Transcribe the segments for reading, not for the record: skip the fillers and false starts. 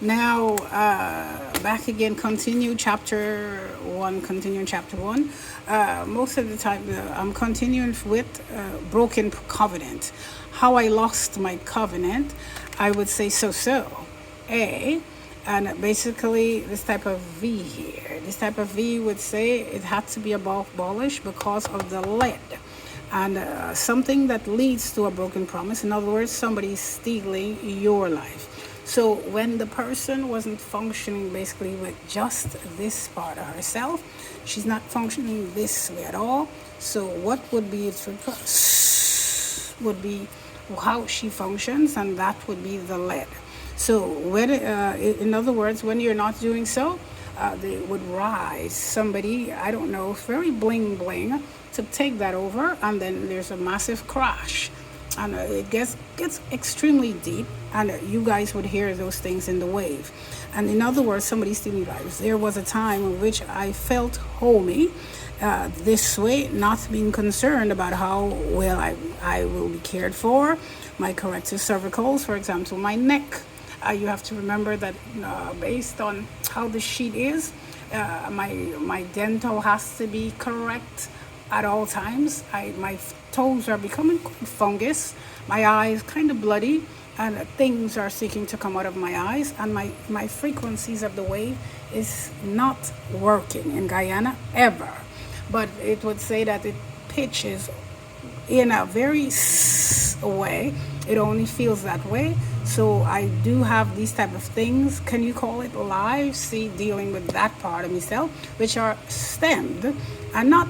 Now, back again, continuing chapter 1. Most of the time, I'm continuing with broken covenant. How I lost my covenant, I would say so. A, and basically this type of V here. This type of V would say it had to be abolished because of the lead. And something that leads to a broken promise. In other words, somebody stealing your life. So when the person wasn't functioning basically with just this part of herself, she's not functioning this way at all. So what would be its would be how she functions, and that would be the lead. So when, in other words, when you're not doing so, they would rise somebody, I don't know, very bling bling, to take that over, and then there's a massive crash, and it gets extremely deep, and you guys would hear those things in the wave. And in other words, somebody stealing lives. There was a time in which I felt homey this way, not being concerned about how well I will be cared for, my corrective cervicals, for example, my neck. You have to remember that based on how the sheet is, my dental has to be correct at all times. My toes are becoming fungus, my eyes kind of bloody, and things are seeking to come out of my eyes, and my frequencies of the wave is not working in Guyana ever. But it would say that it pitches in a very way. It only feels that way. So I do have these type of things, can you call it live, see, dealing with that part of myself, which are stemmed and not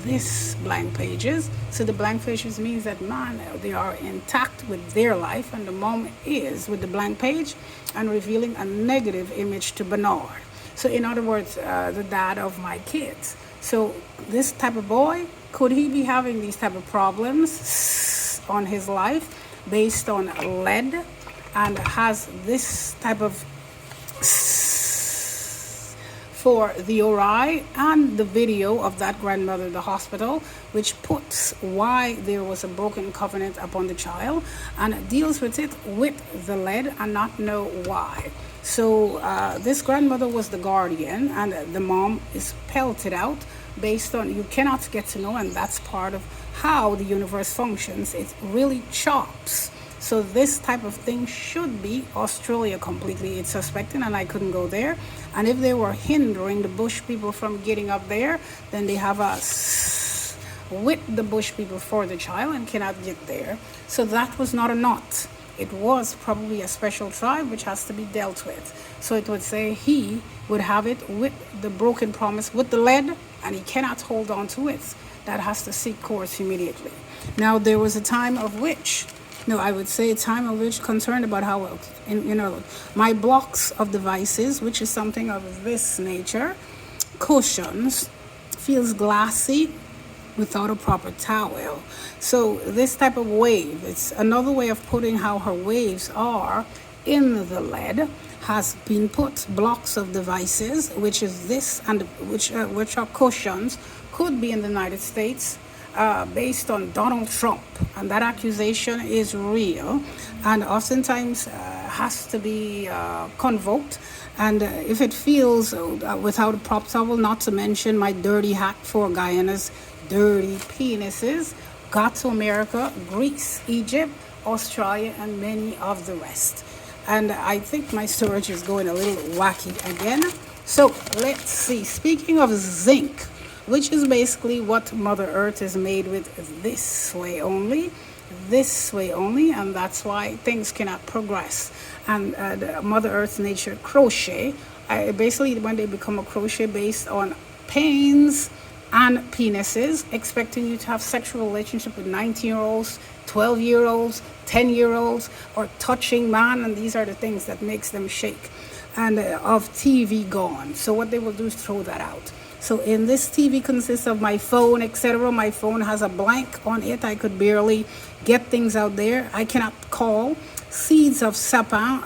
this blank pages. So the blank pages means that man, they are intact with their life, and the mom is with the blank page and revealing a negative image to Bernard. So in other words, the dad of my kids. So this type of boy, could he be having these type of problems on his life based on lead, and has this type of for the ORI and the video of that grandmother in the hospital, which puts why there was a broken covenant upon the child, and deals with it with the lead and not know why. So this grandmother was the guardian, and the mom is pelted out based on you cannot get to know, and that's part of how the universe functions. It really chops. So this type of thing should be Australia completely. It's suspected, and I couldn't go there. And if they were hindering the bush people from getting up there, then they have us with the bush people for the child and cannot get there. So that was not a knot. It was probably a special tribe which has to be dealt with. So it would say he would have it with the broken promise, with the lead, and he cannot hold on to it. That has to seek course immediately. Now, there was a time of which, no, I would say a time of which concerned about how, my blocks of devices, which is something of this nature, cushions, feels glassy without a proper towel. So this type of wave, it's another way of putting how her waves are in the lead, has been put blocks of devices, which is this, and which are cushions, could be in the United States, based on Donald Trump, and that accusation is real, and oftentimes has to be convoked. And if it feels without a prop towel, not to mention my dirty hat for Guyana's dirty penises, got to America, Greece, Egypt, Australia, and many of the rest. And I think my storage is going a little wacky again. So let's see. Speaking of zinc, which is basically what Mother Earth is made with, this way only, and that's why things cannot progress. And Mother Earth's nature, crochet, basically when they become a crochet based on pains and penises, expecting you to have sexual relationship with 19-year-olds, 12-year-olds, 10-year-olds, or touching man, and these are the things that makes them shake. And of TV gone. So what they will do is throw that out. So in this TV consists of my phone, etc. My phone has a blank on it. I could barely get things out there. I cannot call. Seeds of sapin,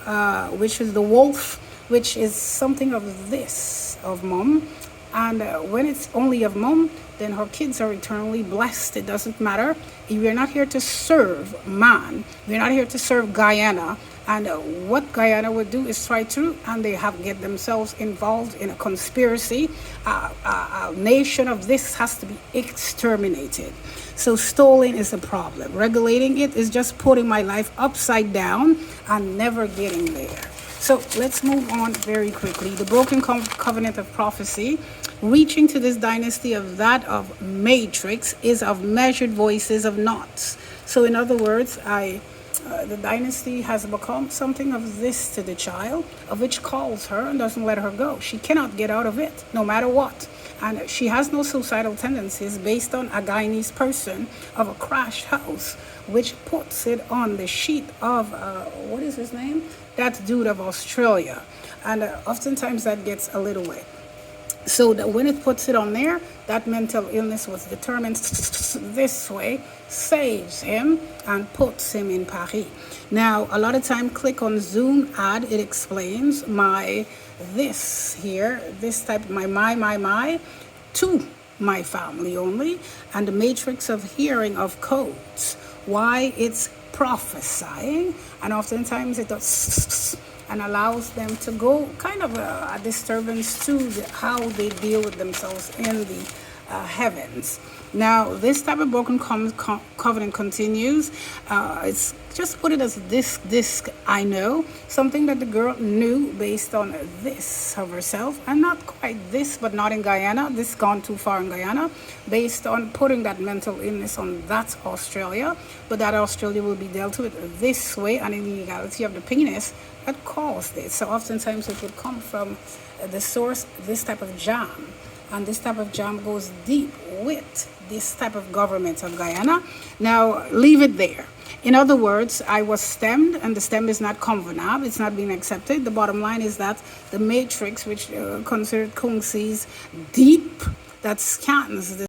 which is the wolf, which is something of this, of mom. And when it's only of mom, then her kids are eternally blessed. It doesn't matter. We're not here to serve man. We're not here to serve Guyana. And what Guyana would do is try to, and they have get themselves involved in a conspiracy. A nation of this has to be exterminated. So stalling is a problem. Regulating it is just putting my life upside down and never getting there. So let's move on very quickly. The broken covenant of prophecy, reaching to this dynasty of that of matrix, is of measured voices of knots. So in other words, the dynasty has become something of this to the child, of which calls her and doesn't let her go. She cannot get out of it, no matter what. And she has no suicidal tendencies based on a Guyanese person of a crashed house, which puts it on the sheet of, what is his name? That dude of Australia. And oftentimes that gets a little wet. So that when it puts it on there, that mental illness was determined this way, saves him and puts him in Paris. Now, a lot of time, click on Zoom ad, it explains this here, this type, my, to my family only, and the matrix of hearing of codes, why it's prophesying, and oftentimes it does and allows them to go kind of a disturbance to how they deal with themselves in the heavens. Now, this type of broken covenant continues. It's just put it as this I know, something that the girl knew based on this of herself, and not quite this, but not in Guyana. This gone too far in Guyana, based on putting that mental illness on that Australia, but that Australia will be dealt with this way, and in the legality of the penis that caused it. So oftentimes it would come from the source, this type of jam. And this type of jam goes deep with this type of government of Guyana. Now, leave it there. In other words, I was stemmed, and the stem is not convenable. It's not being accepted. The bottom line is that the matrix, which considered Kung Si's deep, that scans the